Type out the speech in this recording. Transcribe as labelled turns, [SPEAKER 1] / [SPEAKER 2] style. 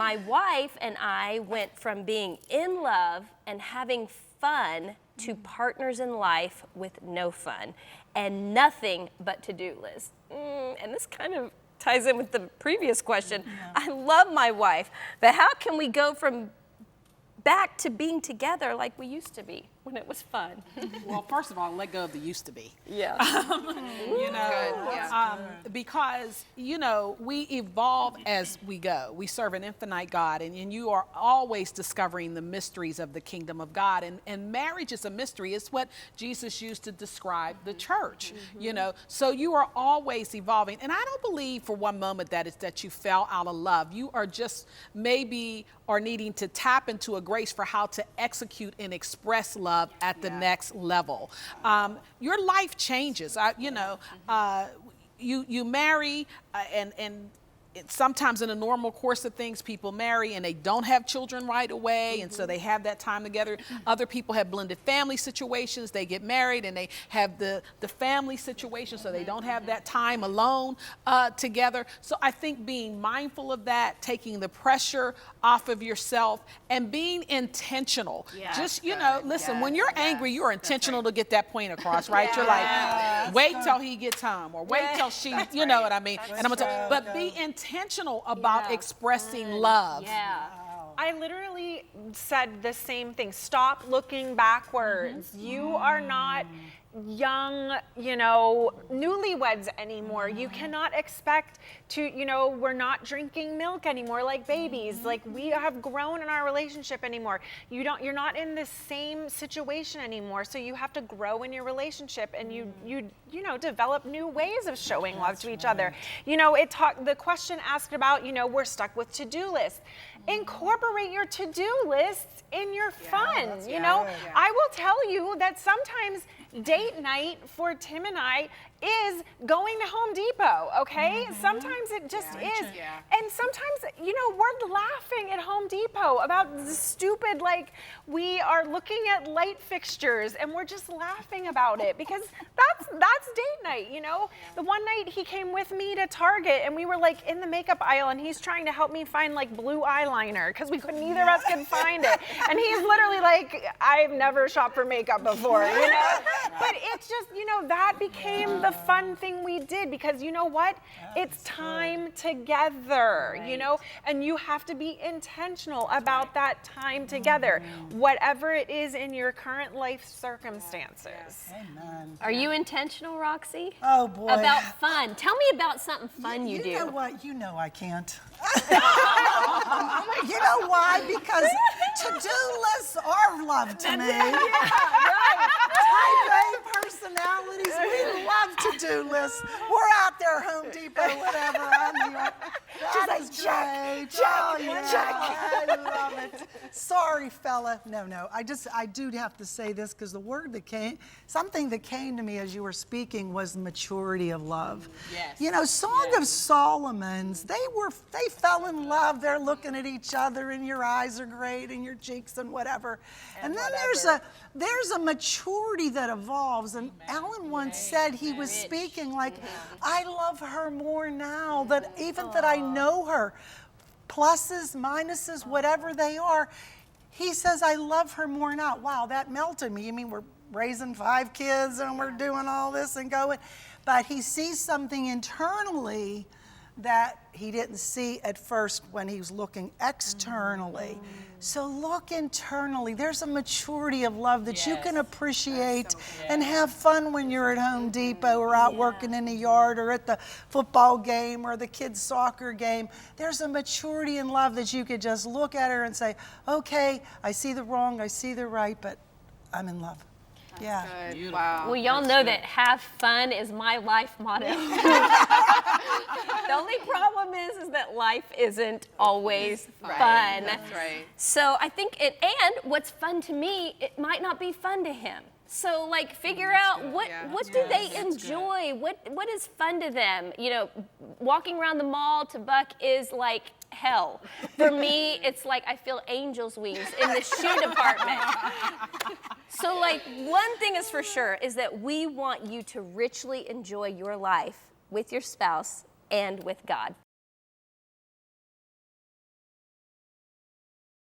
[SPEAKER 1] my wife and I went from being in love and having fun to partners in life with no fun and nothing but to-do lists. And this kind of ties in with the previous question. I love my wife, but how can we go from back to being together like we used to be when it was fun?
[SPEAKER 2] Well, first of all, let go of the used to be.
[SPEAKER 1] Yeah.
[SPEAKER 2] Because, we evolve as we go. We serve an infinite God, and you are always discovering the mysteries of the kingdom of God. And marriage is a mystery. It's what Jesus used to describe the church, So you are always evolving. And I don't believe for one moment that it's that you fell out of love. You are just maybe are needing to tap into a grace for how to execute and express love at the next level. Your life changes. You marry and sometimes in a normal course of things, people marry and they don't have children right away, and so they have that time together. Other people have blended family situations. They get married and they have the family situation, so they don't have that time alone together. So I think being mindful of that, taking the pressure off of yourself, and being intentional. Just, listen, when you're angry, you're intentional to get that point across, right? You're like, wait till he gets home, or wait till she, you know what I mean? And I'm gonna but be intentional about expressing love.
[SPEAKER 3] I literally said the same thing. Stop looking backwards. You are not young, newlyweds anymore. You cannot expect to, we're not drinking milk anymore like babies. Like, we have grown in our relationship anymore. You're not in the same situation anymore. So you have to grow in your relationship, and you develop new ways of showing love to each other. The question asked about, we're stuck with to-do lists. Incorporate your to-do lists in your fun. I will tell you that sometimes date night for Tim and I is going to Home Depot, okay? Sometimes it just is. And sometimes, we're laughing at Home Depot about the stupid, we are looking at light fixtures and we're just laughing about it because that's date night, The one night he came with me to Target and we were in the makeup aisle and he's trying to help me find blue eyeliner because neither of us could find it. And he's literally I've never shopped for makeup before, But it's just, that became the fun thing we did because you know what? It's time together, and you have to be intentional about that time together, whatever it is in your current life circumstances.
[SPEAKER 4] Amen.
[SPEAKER 1] Are you intentional, Roxy?
[SPEAKER 4] Oh, boy.
[SPEAKER 1] About fun. Tell me about something fun you do.
[SPEAKER 4] You know what? You know I can't. You know why? Because to-do lists are love to me. Type A personalities, we love to-do lists. We're out there, Home Depot, whatever. That is great. Check. I love it. Sorry, fella. No. I do have to say this because the word something that came to me as you were speaking was maturity of love.
[SPEAKER 2] Yes.
[SPEAKER 4] Song of Solomon's, they fell in love. They're looking at each other and your eyes are great and your cheeks and whatever. And then there's a maturity that evolves. And Alan once said he was speaking I love her more now that I know her. Pluses, minuses, whatever they are. He says, I love her more now. Wow, that melted me. We're raising 5 kids and we're doing all this and going. But he sees something internally that he didn't see at first when he was looking externally. So look internally. There's a maturity of love that you can appreciate and have fun when you're at Home Depot or out working in the yard or at the football game or the kids' soccer game. There's a maturity in love that you could just look at her and say, okay, I see the wrong, I see the right, but I'm in love.
[SPEAKER 3] Good. Wow.
[SPEAKER 1] Well, y'all know that have fun is my life motto. The only problem is that life isn't always fun.
[SPEAKER 3] That's right.
[SPEAKER 1] So I think and what's fun to me, it might not be fun to him. So figure out what do they enjoy? What is fun to them? Walking around the mall to Buck is hell. For me, it's I feel angel's wings in the shoe department. So one thing is for sure is that we want you to richly enjoy your life with your spouse and with God.